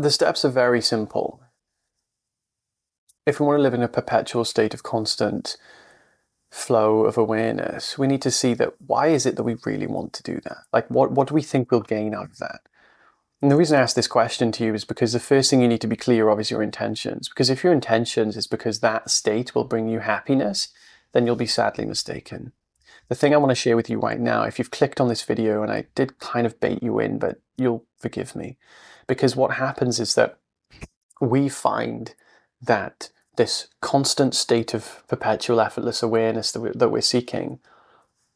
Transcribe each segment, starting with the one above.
The steps are very simple. If we want to live in a perpetual state of constant flow of awareness, we need to see that why is it that we really want to do that? Like, what do we think we'll gain out of that? And the reason I ask this question to you is because the first thing you need to be clear of is your intentions. Because if your intentions is because that state will bring you happiness, then you'll be sadly mistaken. The thing I want to share with you right now, if you've clicked on this video, and I did kind of bait you in, but you'll forgive me, because what happens is that we find that this constant state of perpetual effortless awareness that we're seeking,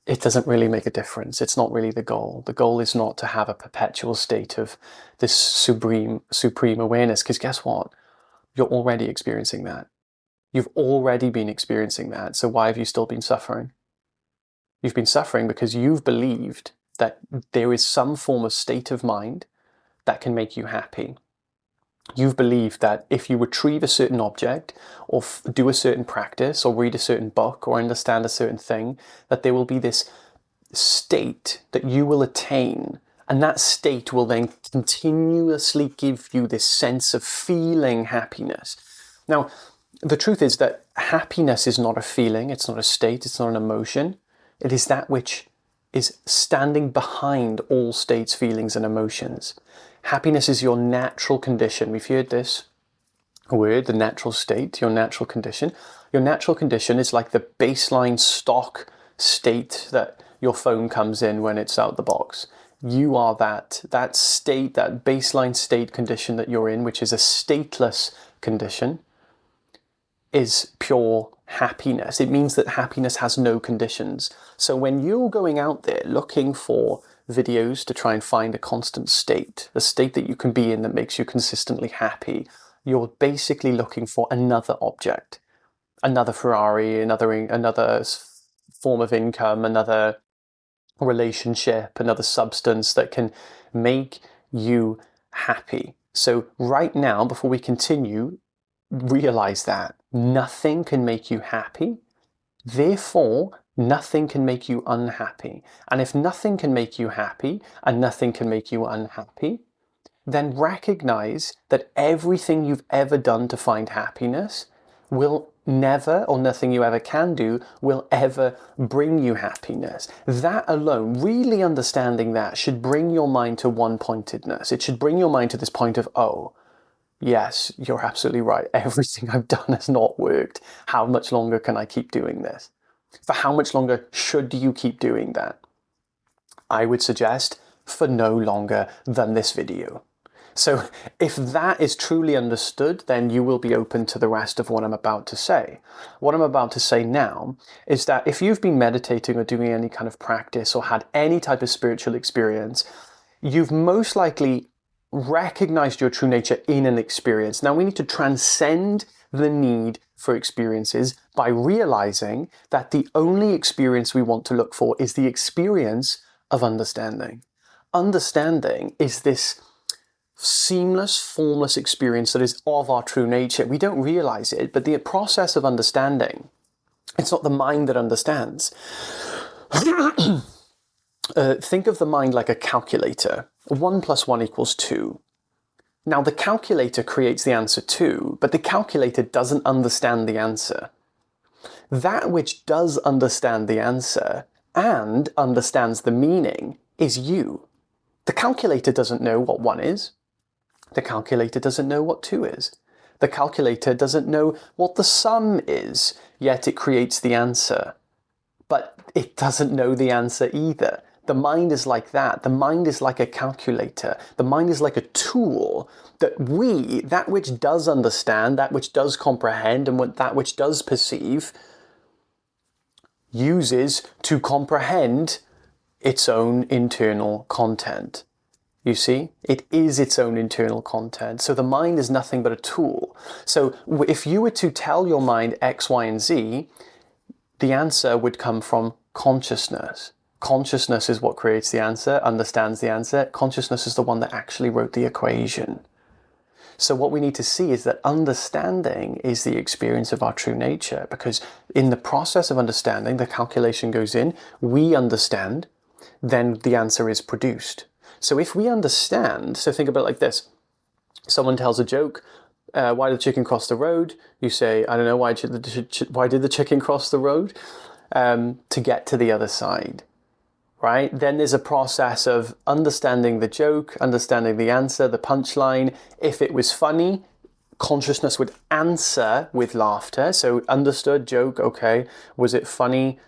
it doesn't really make a difference. It's not really the goal. The goal is not to have a perpetual state of this supreme awareness, because guess what? You're already experiencing that. You've already been experiencing that. So why have you still been suffering? You've been suffering because you've believed that there is some form of state of mind that can make you happy. You've believed that if you retrieve a certain object, or do a certain practice, or read a certain book, or understand a certain thing, that there will be this state that you will attain, and that state will then continuously give you this sense of feeling happiness. Now, the truth is that happiness is not a feeling, it's not a state, it's not an emotion. It is that which is standing behind all states, feelings, and emotions. Happiness is your natural condition. We've heard this word, the natural state, your natural condition. Your natural condition is like the baseline stock state that your phone comes in when it's out the box. You are that state, that baseline state condition that you're in, which is a stateless condition, is pure happiness. It means that happiness has no conditions. So when you're going out there looking for videos to try and find a constant state, a state that you can be in that makes you consistently happy, you're basically looking for another object, another Ferrari, another form of income, another relationship, another substance that can make you happy. So right now, before we continue, realize that nothing can make you happy. Therefore, nothing can make you unhappy. And if nothing can make you happy and nothing can make you unhappy, then recognize that everything you've ever done to find happiness will never, or nothing you ever can do, will ever bring you happiness. That alone, really understanding that, should bring your mind to one-pointedness. It should bring your mind to this point of, oh, yes, you're absolutely right. Everything I've done has not worked. How much longer can I keep doing this? For how much longer should you keep doing that? I would suggest for no longer than this video. So if that is truly understood, then you will be open to the rest of what I'm about to say. What I'm about to say now is that if you've been meditating or doing any kind of practice or had any type of spiritual experience, you've most likely recognized your true nature in an experience. Now we need to transcend the need for experiences by realizing that the only experience we want to look for is the experience of understanding. Understanding is this seamless, formless experience that is of our true nature. We don't realize it, but the process of understanding, it's not the mind that understands. Think of the mind like a calculator. 1 + 1 = 2. Now the calculator creates the answer 2, but the calculator doesn't understand the answer. That which does understand the answer and understands the meaning is you. The calculator doesn't know what 1 is. The calculator doesn't know what 2 is. The calculator doesn't know what the sum is, yet it creates the answer. But it doesn't know the answer either. The mind is like that. The mind is like a calculator. The mind is like a tool that which does understand, that which does comprehend, and that which does perceive, uses to comprehend its own internal content. You see, it is its own internal content. So the mind is nothing but a tool. So if you were to tell your mind X, Y, and Z, the answer would come from consciousness. Consciousness is what creates the answer, understands the answer. Consciousness is the one that actually wrote the equation. So what we need to see is that understanding is the experience of our true nature, because in the process of understanding, the calculation goes in, we understand, then the answer is produced. So if we understand, so think about it like this. Someone tells a joke. Why did the chicken cross the road? You say, I don't know, why did the chicken cross the road? To get to the other side, right? Then there's a process of understanding the joke, understanding the answer, the punchline. If it was funny, consciousness would answer with laughter. So understood, joke, okay. Was it funny?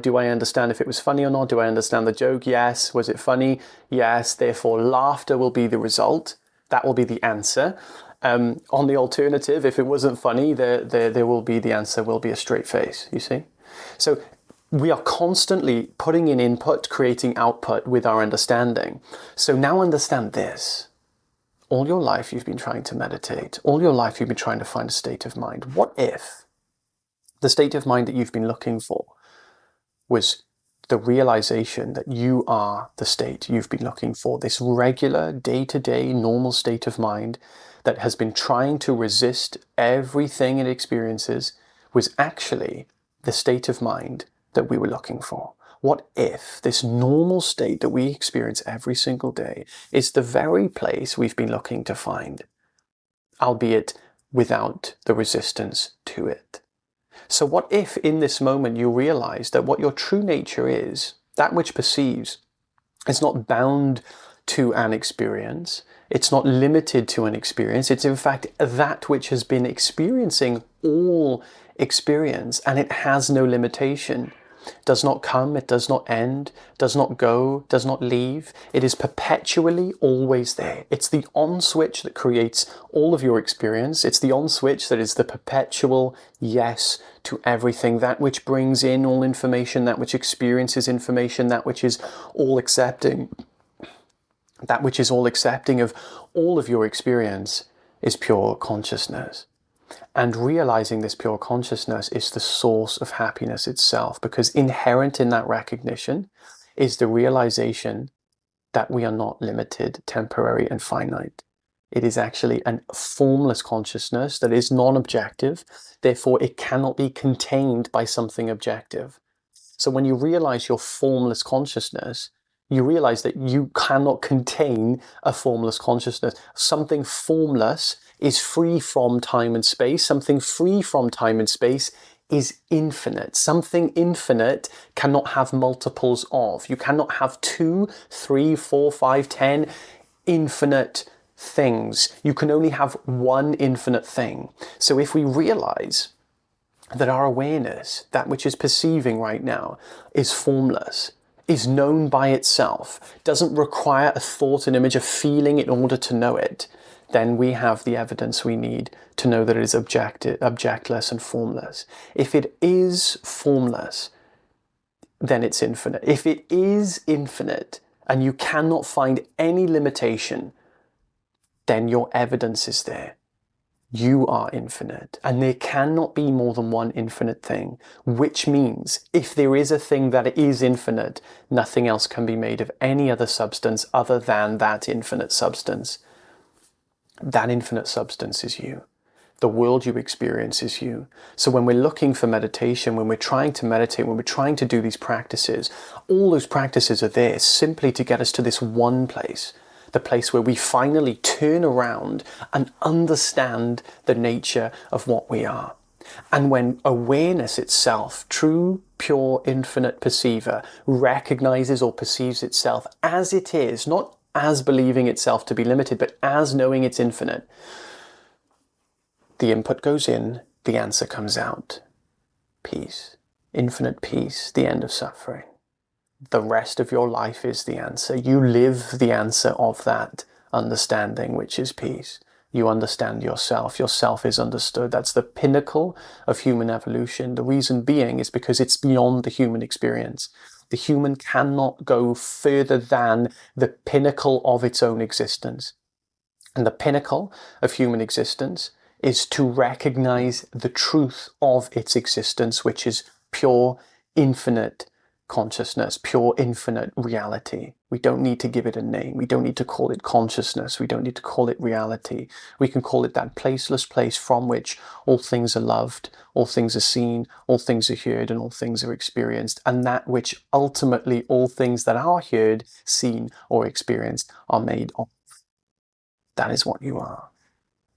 Do I understand if it was funny or not? Do I understand the joke? Yes. Was it funny? Yes. Therefore, laughter will be the result. That will be the answer. On the alternative, if it wasn't funny, there will be the answer will be a straight face, you see? So we are constantly putting in input, creating output with our understanding. So now understand this. All your life you've been trying to meditate. All your life you've been trying to find a state of mind. What if the state of mind that you've been looking for was the realization that you are the state you've been looking for, this regular, day-to-day, normal state of mind that has been trying to resist everything it experiences was actually the state of mind that we were looking for? What if this normal state that we experience every single day is the very place we've been looking to find, albeit without the resistance to it? So what if in this moment you realize that what your true nature is, that which perceives, is not bound to an experience, it's not limited to an experience, it's in fact that which has been experiencing all experience, and it has no limitation. Does not come, it does not end, does not go, does not leave. It is perpetually always there. It's the on switch that creates all of your experience. It's the on switch that is the perpetual yes to everything, that which brings in all information, that which experiences information, that which is all accepting. That which is all accepting of all of your experience is pure consciousness. And realizing this pure consciousness is the source of happiness itself, because inherent in that recognition is the realization that we are not limited, temporary, and finite. It is actually a formless consciousness that is non-objective, therefore it cannot be contained by something objective. So when you realize your formless consciousness, you realize that you cannot contain a formless consciousness. Something formless is free from time and space. Something free from time and space is infinite. Something infinite cannot have multiples of. You cannot have 2, 3, 4, 5, 10 infinite things. You can only have one infinite thing. So if we realize that our awareness, that which is perceiving right now, is formless, is known by itself, doesn't require a thought, an image, a feeling in order to know it, then we have the evidence we need to know that it is objectless and formless. If it is formless, then it's infinite. If it is infinite and you cannot find any limitation, then your evidence is there. You are infinite, and there cannot be more than one infinite thing, which means if there is a thing that is infinite, nothing else can be made of any other substance other than that infinite substance. That infinite substance is you. The world you experience is you. So when we're looking for meditation, when we're trying to meditate, when we're trying to do these practices, all those practices are there simply to get us to this one place. The place where we finally turn around and understand the nature of what we are. And when awareness itself, true, pure, infinite perceiver, recognizes or perceives itself as it is, not as believing itself to be limited, but as knowing it's infinite, the input goes in, the answer comes out. Peace. Infinite peace, the end of suffering. The rest of your life is the answer. You live the answer of that understanding, which is peace. You understand yourself. Yourself is understood. That's the pinnacle of human evolution. The reason being is because it's beyond the human experience. The human cannot go further than the pinnacle of its own existence. And the pinnacle of human existence is to recognize the truth of its existence, which is pure, infinite consciousness, pure, infinite reality. We don't need to give it a name. We don't need to call it consciousness. We don't need to call it reality. We can call it that placeless place from which all things are loved, all things are seen, all things are heard, and all things are experienced, and that which ultimately all things that are heard, seen, or experienced are made of. That is what you are.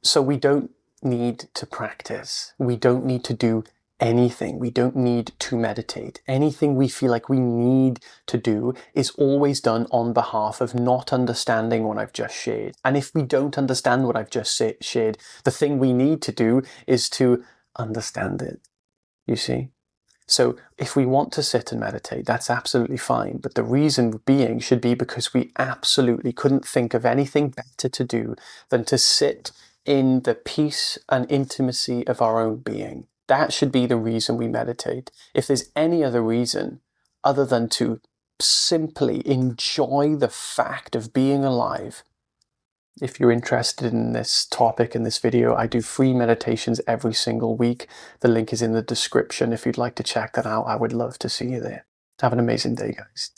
So we don't need to practice. We don't need to do anything. We don't need to meditate. Anything we feel like we need to do is always done on behalf of not understanding what I've just shared. And if we don't understand what I've just shared, the thing we need to do is to understand it, you see? So if we want to sit and meditate, that's absolutely fine. But the reason being should be because we absolutely couldn't think of anything better to do than to sit in the peace and intimacy of our own being. That should be the reason we meditate. If there's any other reason other than to simply enjoy the fact of being alive, if you're interested in this topic in this video, I do free meditations every single week. The link is in the description. If you'd like to check that out, I would love to see you there. Have an amazing day, guys.